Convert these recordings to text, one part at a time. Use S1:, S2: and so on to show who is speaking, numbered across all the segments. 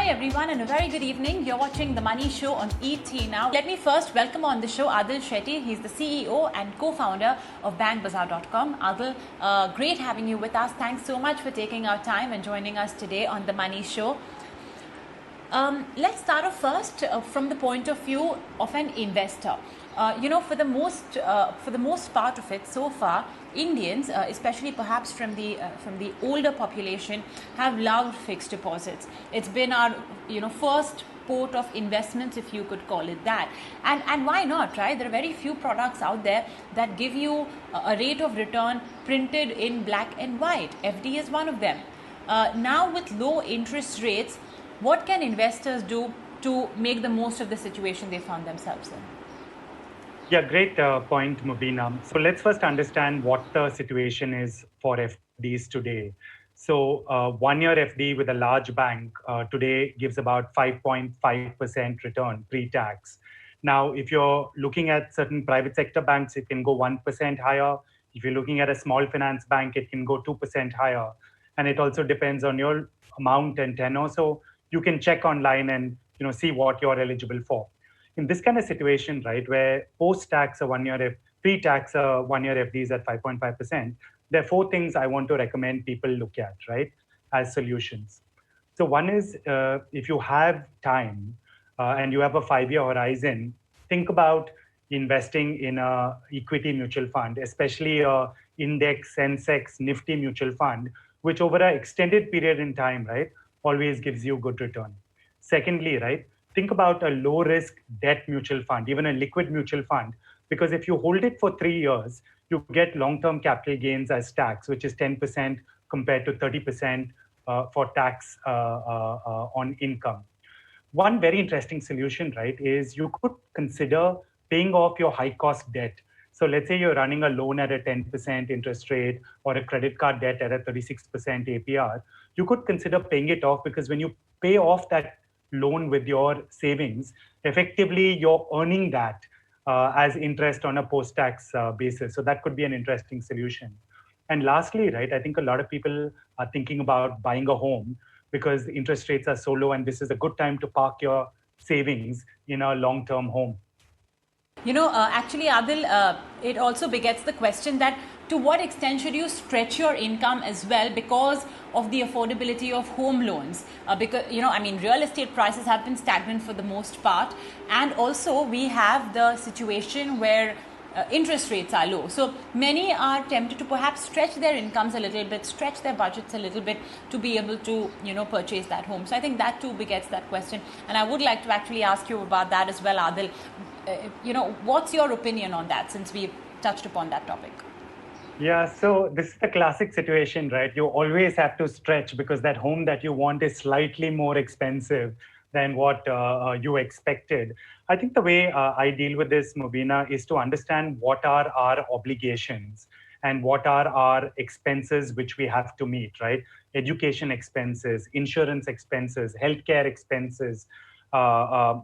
S1: everyone, and a very good evening. You're watching The Money Show on ET Now. Let me first welcome on the show Adhil Shetty. He's the CEO and co-founder of bankbazaar.com. Adhil, great having you with us. Thanks so much for taking our time and joining us today on The Money Show. Let's start off first from the point of view of an investor. For the most part of it so far, Indians, especially perhaps from the older population, have loved fixed deposits. It's been our first port of investments, if you could call it that. And why not, right? There are very few products out there that give you a rate of return printed in black and white. FD is one of them. Now with low interest rates, what can investors do to make the most of the situation they found themselves in?
S2: Yeah, great point, Mubina. So let's first understand what the situation is for FDs today. So 1-year FD with a large bank today gives about 5.5% return pre-tax. Now, if you're looking at certain private sector banks, it can go 1% higher. If you're looking at a small finance bank, it can go 2% higher. And it also depends on your amount and tenor. So you can check online and see what you're eligible for. In this kind of situation, right, where post-tax pre-tax 1-year FD is at 5.5%, there are 4 things I want to recommend people look at, right, as solutions. So one is if you have time and you have a 5-year horizon, think about investing in a equity mutual fund, especially a index, Sensex, Nifty mutual fund, which over an extended period in time, right, always gives you good return. Secondly, right, think about a low-risk debt mutual fund, even a liquid mutual fund, because if you hold it for 3 years, you get long-term capital gains as tax, which is 10% compared to 30% for tax on income. One very interesting solution, right, is you could consider paying off your high-cost debt. So let's say you're running a loan at a 10% interest rate or a credit card debt at a 36% APR. You could consider paying it off, because when you pay off that loan with your savings, effectively you're earning that as interest on a post-tax basis. So that could be an interesting solution. And lastly, right, I think a lot of people are thinking about buying a home because the interest rates are so low, and this is a good time to park your savings in a long-term home.
S1: Actually, Adil, it also begets the question that to what extent should you stretch your income as well because of the affordability of home loans? Because, real estate prices have been stagnant for the most part. And also we have the situation where interest rates are low. So many are tempted to perhaps stretch their incomes a little bit, stretch their budgets a little bit to be able to, purchase that home. So I think that too begets that question. And I would like to actually ask you about that as well, Adil. What's your opinion on that, since we've touched upon that topic?
S2: Yeah, so this is the classic situation, right? You always have to stretch because that home that you want is slightly more expensive than what you expected. I think the way I deal with this, Mubina, is to understand what are our obligations and what are our expenses which we have to meet, right? Education expenses, insurance expenses, healthcare expenses,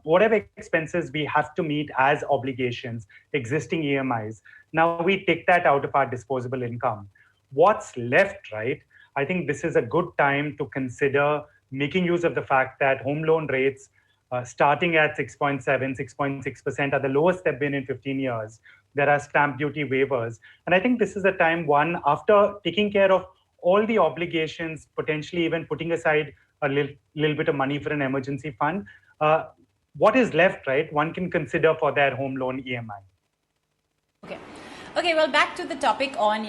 S2: whatever expenses we have to meet as obligations, existing EMIs. Now we take that out of our disposable income. What's left, right? I think this is a good time to consider making use of the fact that home loan rates starting at 6.7, 6.6% are the lowest they've been in 15 years. There are stamp duty waivers. And I think this is a time, one, after taking care of all the obligations, potentially even putting aside a little bit of money for an emergency fund, what is left, right, one can consider for their home loan EMI.
S1: Okay, well, back to the topic on,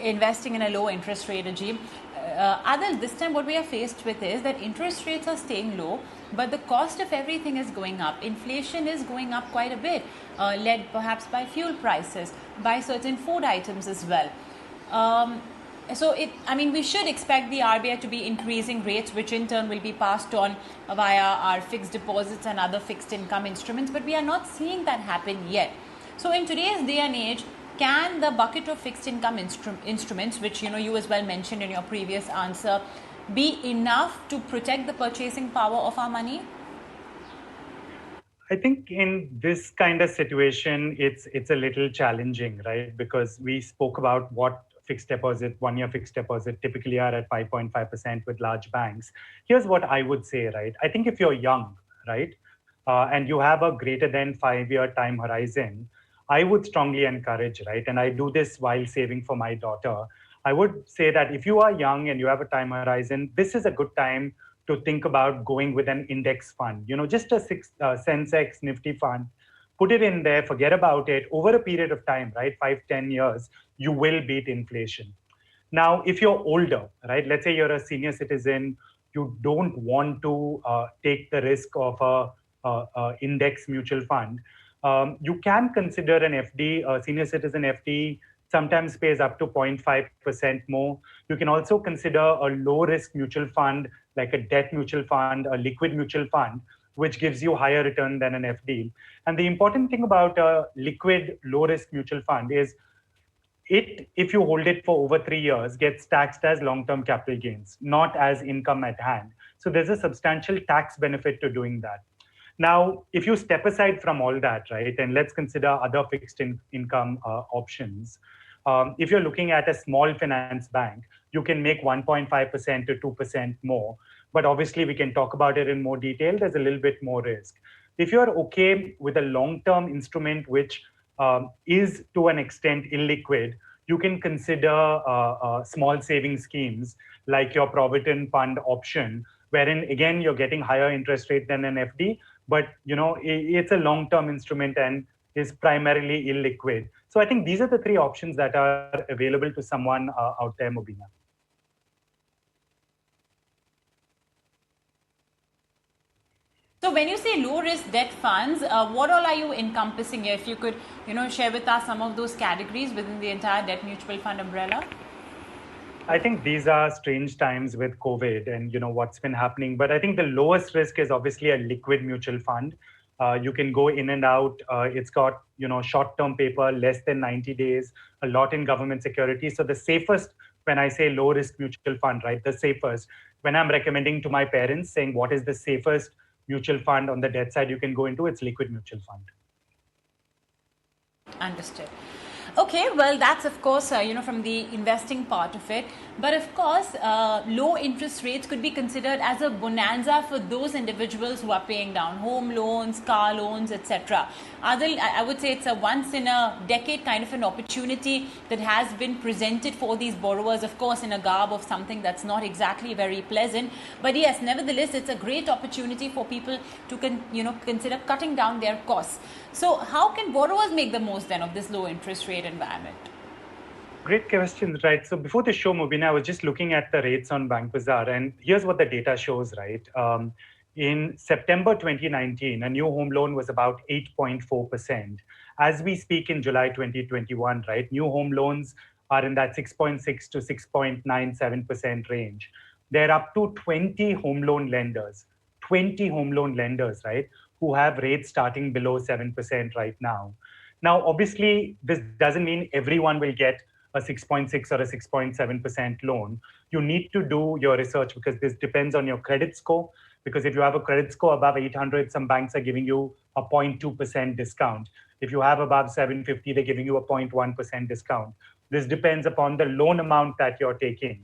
S1: investing in a low interest rate regime. Adil, this time what we are faced with is that interest rates are staying low, but the cost of everything is going up. Inflation is going up quite a bit, led perhaps by fuel prices, by certain food items as well. We should expect the RBI to be increasing rates, which in turn will be passed on via our fixed deposits and other fixed income instruments, but we are not seeing that happen yet. So in today's day and age, can the bucket of fixed income instruments, which you as well mentioned in your previous answer, be enough to protect the purchasing power of our money?
S2: I think in this kind of situation, it's a little challenging, right? Because we spoke about what fixed deposit, 1-year fixed deposit typically are at 5.5% with large banks. Here's what I would say, right? I think if you're young, right, and you have a greater than 5-year time horizon, I would strongly encourage, right? And I do this while saving for my daughter. I would say that if you are young and you have a time horizon, this is a good time to think about going with an index fund, just a Sensex Nifty fund. Put it in there, forget about it. Over a period of time, right, 5-10 years, you will beat inflation. Now, if you're older, right, let's say you're a senior citizen, you don't want to take the risk of a index mutual fund, you can consider an FD, a senior citizen FD sometimes pays up to 0.5% more. You can also consider a low risk mutual fund, like a debt mutual fund, a liquid mutual fund, which gives you higher return than an FD. And the important thing about a liquid low risk mutual fund is if you hold it for over 3 years, gets taxed as long-term capital gains, not as income at hand. So there's a substantial tax benefit to doing that. Now, if you step aside from all that, right, and let's consider other fixed income options. If you're looking at a small finance bank, you can make 1.5% to 2% more. But obviously, we can talk about it in more detail. There's a little bit more risk. If you're okay with a long-term instrument, which is to an extent illiquid, you can consider small saving schemes like your Provident Fund option, wherein again you're getting higher interest rate than an FD, but it's a long-term instrument and is primarily illiquid. So I think these are the three options that are available to someone out there, Mubina.
S1: So when you say low risk debt funds, what all are you encompassing here? If you could, share with us some of those categories within the entire debt mutual fund umbrella.
S2: I think these are strange times with COVID and what's been happening. But I think the lowest risk is obviously a liquid mutual fund. You can go in and out. It's got short-term paper, less than 90 days, a lot in government securities. So the safest, when I say low risk mutual fund, right, the safest, when I'm recommending to my parents saying what is the safest mutual fund on the debt side you can go into, it's liquid mutual fund.
S1: Understood. Okay, well, that's of course, from the investing part of it. But of course, low interest rates could be considered as a bonanza for those individuals who are paying down home loans, car loans, etc. Adhil, I would say it's a once in a decade kind of an opportunity that has been presented for these borrowers, of course, in a garb of something that's not exactly very pleasant. But yes, nevertheless, it's a great opportunity for people to consider cutting down their costs. So how can borrowers make the most then of this low interest rate environment?
S2: Great questions, right? So before the show, Mubina, I was just looking at the rates on Bank Bazaar, and here's what the data shows, right? In September 2019, a new home loan was about 8.4%. As we speak in July 2021, right, new home loans are in that 6.6 to 6.97% range. They're up to 20 home loan lenders, right, who have rates starting below 7% right now. Now, obviously, this doesn't mean everyone will get a 6.6 or a 6.7% loan. You need to do your research because this depends on your credit score. Because if you have a credit score above 800, some banks are giving you a 0.2% discount. If you have above 750, they're giving you a 0.1% discount. This depends upon the loan amount that you're taking.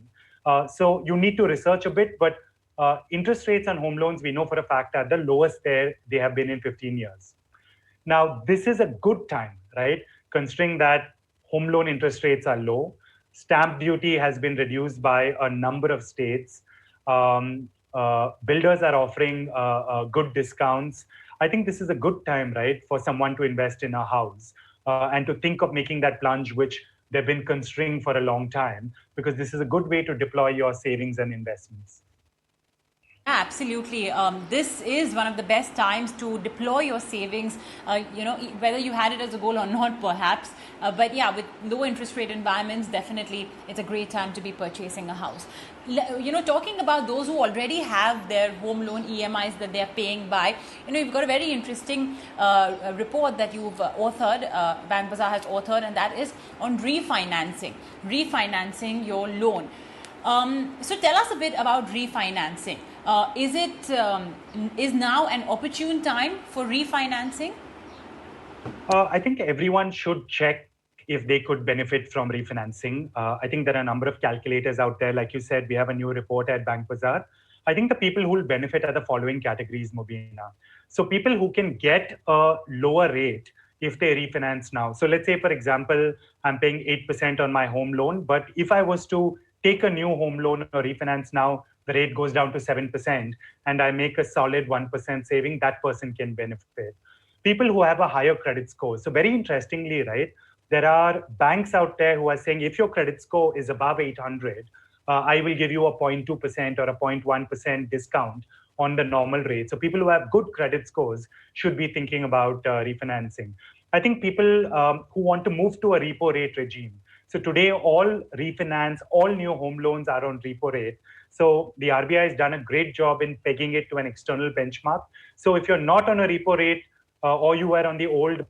S2: So you need to research a bit, but interest rates on home loans, we know for a fact, are the lowest they have been in 15 years. Now, this is a good time, right? Considering that home loan interest rates are low, stamp duty has been reduced by a number of states. Builders are offering good discounts. I think this is a good time, right, for someone to invest in a house and to think of making that plunge, which they've been considering for a long time, because this is a good way to deploy your savings and investments.
S1: Absolutely. This is one of the best times to deploy your savings, whether you had it as a goal or not, perhaps. But yeah, with low interest rate environments, definitely it's a great time to be purchasing a house. Talking about those who already have their home loan EMIs that they're paying by, you've got a very interesting report that you've authored, Bank Bazaar has authored, and that is on refinancing your loan. So tell us a bit about refinancing. Is now an opportune time for refinancing?
S2: I think everyone should check if they could benefit from refinancing. I think there are a number of calculators out there. Like you said, we have a new report at Bank Bazaar. I think the people who will benefit are the following categories, Mobina. So people who can get a lower rate if they refinance now. So let's say, for example, I'm paying 8% on my home loan, but if I was to take a new home loan or refinance now, the rate goes down to 7%, and I make a solid 1% saving, that person can benefit. People who have a higher credit score. So very interestingly, right, there are banks out there who are saying if your credit score is above 800, I will give you a 0.2% or a 0.1% discount on the normal rate. So people who have good credit scores should be thinking about refinancing. I think people who want to move to a repo rate regime. So today, all refinance, all new home loans are on repo rate. So the RBI has done a great job in pegging it to an external benchmark. So if you're not on a repo rate, or you were on the old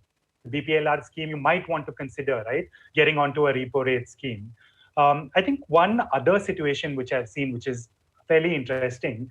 S2: BPLR scheme, you might want to consider, right, getting onto a repo rate scheme. I think one other situation which I've seen, which is fairly interesting,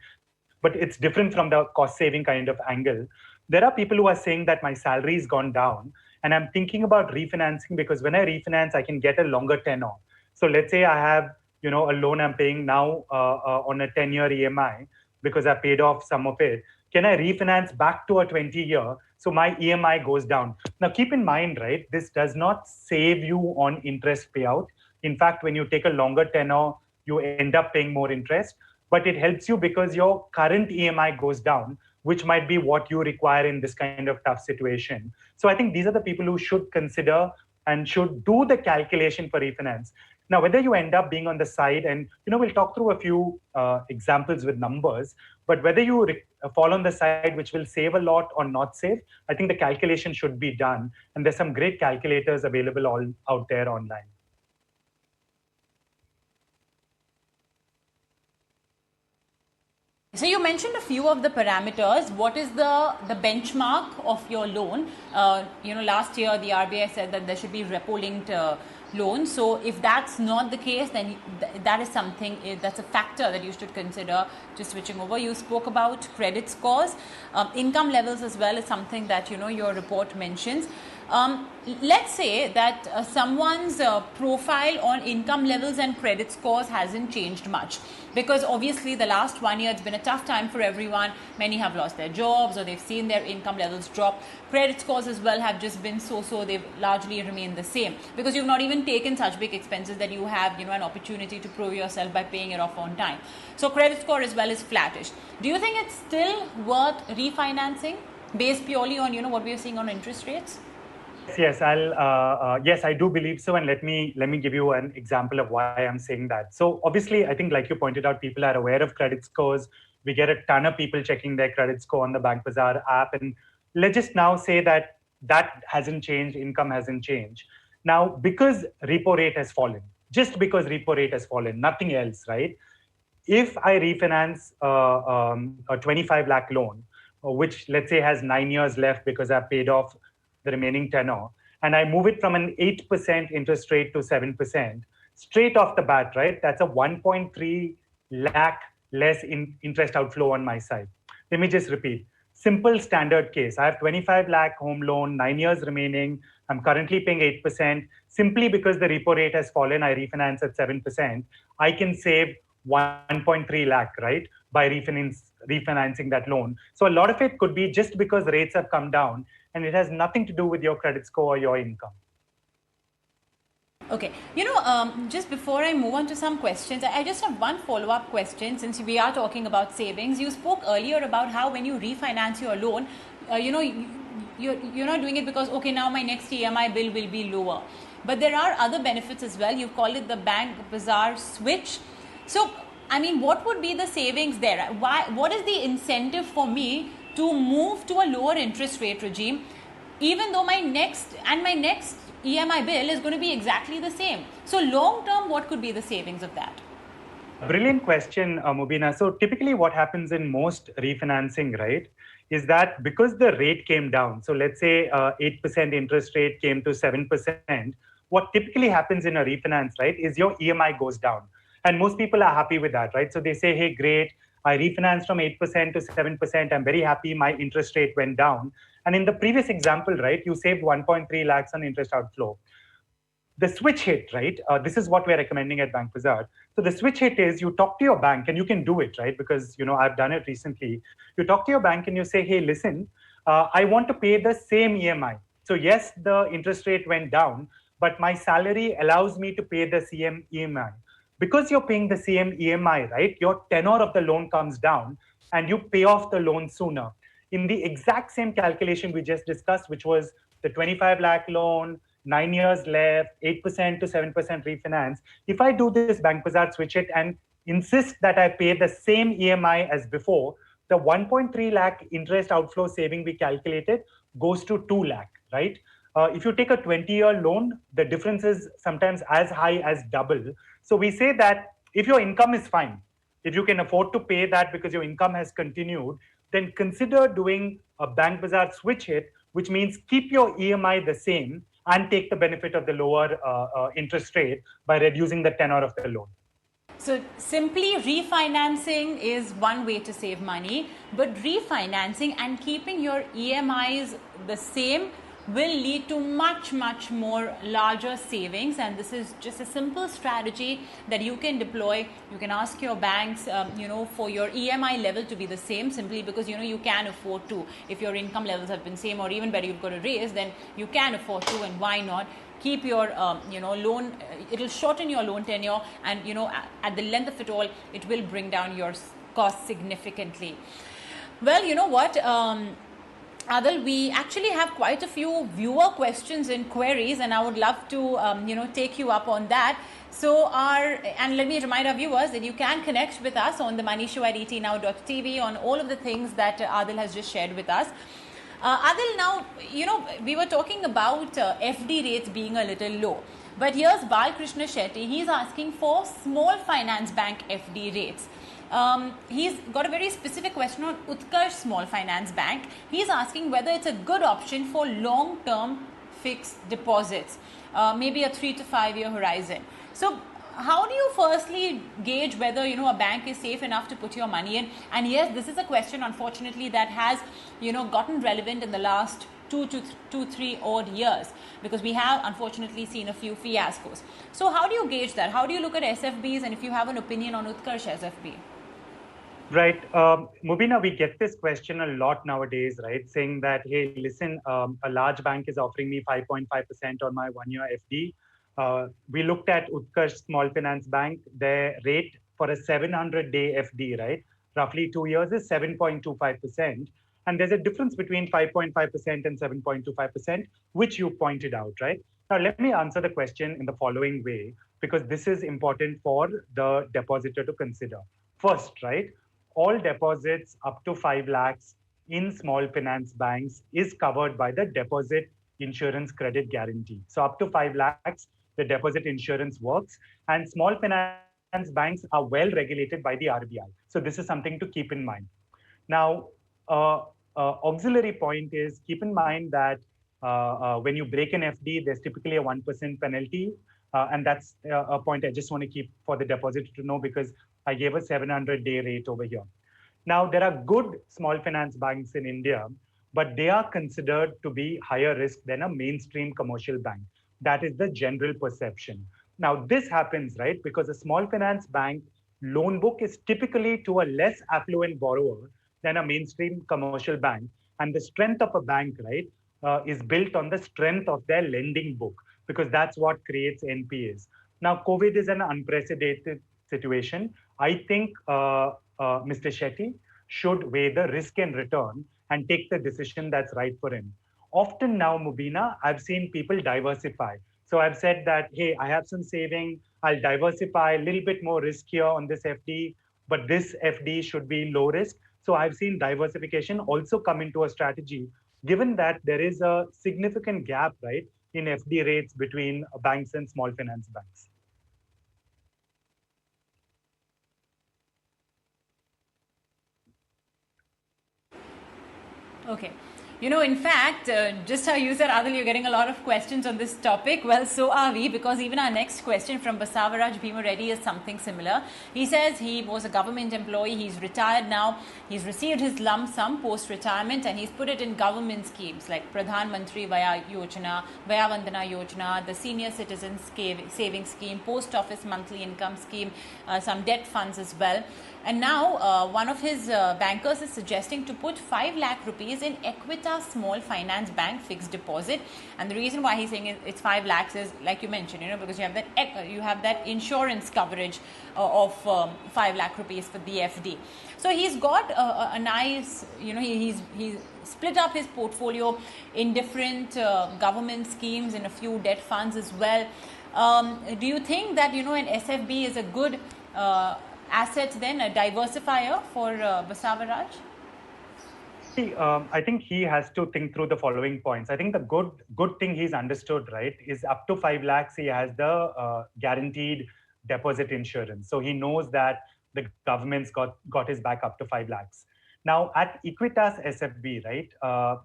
S2: but it's different from the cost saving kind of angle. There are people who are saying that my salary's gone down and I'm thinking about refinancing because when I refinance, I can get a longer tenor. So let's say I have, a loan I'm paying now on a 10-year EMI because I paid off some of it. Can I refinance back to a 20-year so my EMI goes down? Now, keep in mind, right, this does not save you on interest payout. In fact, when you take a longer tenor, you end up paying more interest, but it helps you because your current EMI goes down, which might be what you require in this kind of tough situation. So I think these are the people who should consider and should do the calculation for refinance. Now, whether you end up being on the side, and we'll talk through a few examples with numbers, but whether you fall on the side which will save a lot or not save, I think the calculation should be done. And there's some great calculators available all out there online.
S1: So you mentioned a few of the parameters. What is the benchmark of your loan? Last year the RBI said that there should be repo linked loans. So if that's not the case, then that is something that's a factor that you should consider just switching over. You spoke about credit scores, income levels as well is something that your report mentions. Let's say that someone's profile on income levels and credit scores hasn't changed much, because obviously the last 1 year it's been a tough time for everyone. Many have lost their jobs or they've seen their income levels drop. Credit scores as well have just been so, they've largely remained the same because you've not even taken such big expenses that you have an opportunity to prove yourself by paying it off on time. So credit score as well is flattish. Do you think it's still worth refinancing based purely on what we are seeing on interest rates?
S2: Yes, yes, I do believe so, and let me give you an example of why I'm saying that. So obviously, I think, like you pointed out, people are aware of credit scores. We get a ton of people checking their credit score on the Bank Bazaar app, and let's just now say that hasn't changed, income hasn't changed. Now, because repo rate has fallen, just because repo rate has fallen, nothing else, right? If I refinance a 25 lakh loan, which let's say has 9 years left because I've paid off the remaining tenor, and I move it from an 8% interest rate to 7%, straight off the bat, right? That's a 1.3 lakh less interest outflow on my side. Let me just repeat. Simple standard case. I have 25 lakh home loan, 9 years remaining. I'm currently paying 8%. Simply because the repo rate has fallen, I refinance at 7%. I can save 1.3 lakh, right? By refinancing that loan. So a lot of it could be just because rates have come down, and it has nothing to do with your credit score or your income.
S1: Okay, just before I move on to some questions, I just have one follow-up question. Since we are talking about savings, you spoke earlier about how when you refinance your loan, you're not doing it because, okay, now my next EMI bill will be lower. But there are other benefits as well. You've called it the Bank Bazaar switch. So, I mean, what would be the savings there? What is the incentive for me to move to a lower interest rate regime, even though my next EMI bill is going to be exactly the same? So long term, what could be the savings of that?
S2: Brilliant question, Mubina. So typically what happens in most refinancing, right, is that because the rate came down, so let's say 8% interest rate came to 7%, what typically happens in a refinance, right, is your EMI goes down. And most people are happy with that, right? So they say, hey, great, I refinanced from 8% to 7%. I'm very happy my interest rate went down. And in the previous example, right, you saved 1.3 lakhs on interest outflow. The switch hit, right? This is what we're recommending at Bank Bazaar. So the switch hit is you talk to your bank, and you can do it, right? Because I've done it recently. You talk to your bank and you say, hey, listen, I want to pay the same EMI. So yes, the interest rate went down, but my salary allows me to pay the same EMI. Because you're paying the same EMI, right? Your tenor of the loan comes down, and you pay off the loan sooner. In the exact same calculation we just discussed, which was the 25 lakh loan, 9 years left, 8% to 7% refinance. If I do this Bank Bazaar switch it and insist that I pay the same EMI as before, the 1.3 lakh interest outflow saving we calculated goes to 2 lakh, right? If you take a 20-year loan, the difference is sometimes as high as double. So we say that if your income is fine, if you can afford to pay that because your income has continued, then consider doing a Bank Bazaar switch hit, which means keep your EMI the same and take the benefit of the lower interest rate by reducing the tenor of the loan.
S1: So simply refinancing is one way to save money, but refinancing and keeping your EMIs the same will lead to much more larger savings, and this is just a simple strategy that you can deploy. You can ask your banks for your EMI level to be the same, simply because you can afford to. If your income levels have been same, or even better, you've got a raise, then you can afford to, and why not keep your loan. It'll shorten your loan tenure, and at the length of it all, it will bring down your costs significantly. Well, you know what, Adil, we actually have quite a few viewer questions and queries, and I would love to take you up on that. So and let me remind our viewers that you can connect with us on the Money Show at etnow.tv on all of the things that Adil has just shared with us. Adil, now, we were talking about FD rates being a little low. But here's Balkrishna Shetty. He's asking for small finance bank FD rates. He's got a very specific question on Utkarsh Small Finance Bank. He's asking whether it's a good option for long-term fixed deposits, maybe a 3 to 5 year horizon. So how do you firstly gauge whether a bank is safe enough to put your money in? And yes, this is a question, unfortunately, that has gotten relevant in the last 3 odd years, because we have unfortunately seen a few fiascos. So how do you gauge that? How do you look at SFBs, and if you have an opinion on Utkarsh SFB?
S2: Right. Mubina, we get this question a lot nowadays, right? Saying that, hey, listen, a large bank is offering me 5.5% on my 1 year FD. We looked at Utkarsh Small Finance Bank. Their rate for a 700-day FD, right, roughly 2 years, is 7.25%. And there's a difference between 5.5% and 7.25%, which you pointed out, right? Now, let me answer the question in the following way, because this is important for the depositor to consider. First, right, all deposits up to 5 lakhs in small finance banks is covered by the deposit insurance credit guarantee. So up to 5 lakhs, the deposit insurance works, and small finance banks are well regulated by the RBI. So this is something to keep in mind. Now, auxiliary point is, keep in mind that when you break an FD, there's typically a 1% penalty. And that's a point I just want to keep for the depositor to know, because I gave a 700-day rate over here. Now, there are good small finance banks in India, but they are considered to be higher risk than a mainstream commercial bank. That is the general perception. Now, this happens, right, because a small finance bank loan book is typically to a less affluent borrower than a mainstream commercial bank. And the strength of a bank, right, is built on the strength of their lending book, because that's what creates NPAs. Now, COVID is an unprecedented situation. I think Mr. Shetty should weigh the risk and return and take the decision that's right for him. Often now, Mubina, I've seen people diversify. So I've said that, hey, I have some saving, I'll diversify a little bit more risk here on this FD, but this FD should be low risk. So I've seen diversification also come into a strategy, given that there is a significant gap, right, in FD rates between banks and small finance banks.
S1: Okay. In fact, just how you said, Adhil, you're getting a lot of questions on this topic. Well, so are we, because even our next question from Basavaraj Bhima Reddy is something similar. He says he was a government employee, he's retired now, he's received his lump sum post-retirement and he's put it in government schemes like Pradhan Mantri Vaya Yojana, Vaya Vandana Yojana, the Senior Citizen Savings Scheme, Post Office Monthly Income Scheme, some debt funds as well. And now one of his bankers is suggesting to put 5 lakh rupees in Equitas Small Finance Bank fixed deposit. And the reason why he's saying it's 5 lakhs is, like you mentioned, because you have that insurance coverage of 5 lakh rupees for the FD. So he's got a nice, he's split up his portfolio in different government schemes and a few debt funds as well. Do you think that, an SFB is a good asset then, a diversifier for Basavaraj?
S2: I think he has to think through the following points. I think the good thing he's understood, right, is up to 5 lakhs, he has the guaranteed deposit insurance. So he knows that the government's got his back up to 5 lakhs. Now at Equitas SFB, right,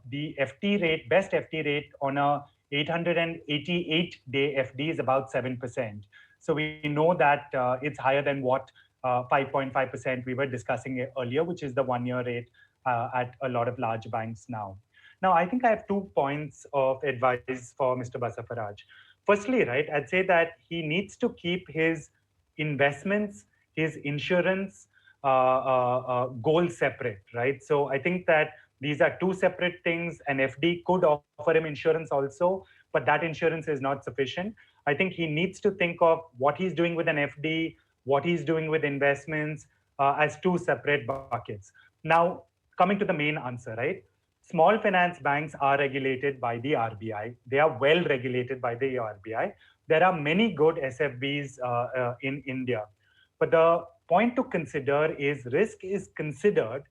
S2: the FT rate, best FT rate on a 888-day FD is about 7%. So we know that it's higher than what 5.5% we were discussing earlier, which is the 1-year rate at a lot of large banks now. Now, I think I have 2 points of advice for Mr. Basavaraj. Firstly, right, I'd say that he needs to keep his investments, his insurance goals separate, right? So I think that these are 2 separate things. An FD could offer him insurance also, but that insurance is not sufficient. I think he needs to think of what he's doing with an FD, what he's doing with investments as 2 separate buckets. Now, coming to the main answer, right? Small finance banks are regulated by the RBI. They are well regulated by the RBI. There are many good SFBs in India. But the point to consider is risk is considered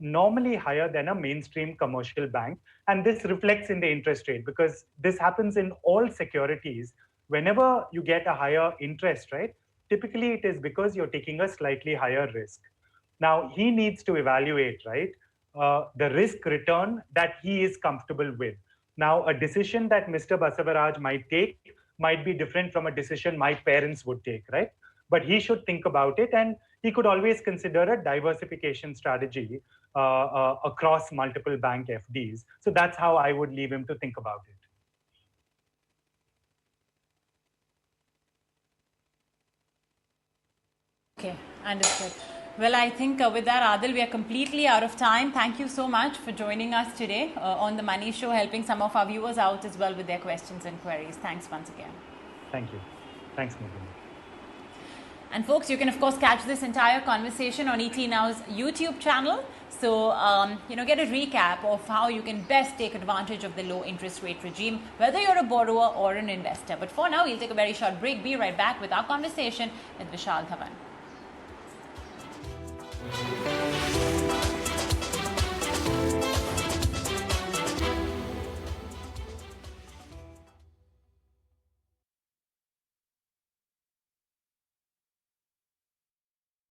S2: normally higher than a mainstream commercial bank. And this reflects in the interest rate, because this happens in all securities. Whenever you get a higher interest, right? Typically, it is because you're taking a slightly higher risk. Now, he needs to evaluate, right, the risk return that he is comfortable with. Now, a decision that Mr. Basavaraj might take might be different from a decision my parents would take, right? But he should think about it, and he could always consider a diversification strategy across multiple bank FDs. So that's how I would leave him to think about it.
S1: Okay, understood. Well, I think with that, Adhil, we are completely out of time. Thank you so much for joining us today on the Money Show, helping some of our viewers out as well with their questions and queries. Thanks once again.
S2: Thank you. Thanks, Mubin.
S1: And folks, you can of course catch this entire conversation on ET Now's YouTube channel. So, get a recap of how you can best take advantage of the low interest rate regime, whether you're a borrower or an investor. But for now, we'll take a very short break. Be right back with our conversation with Vishal Dhawan.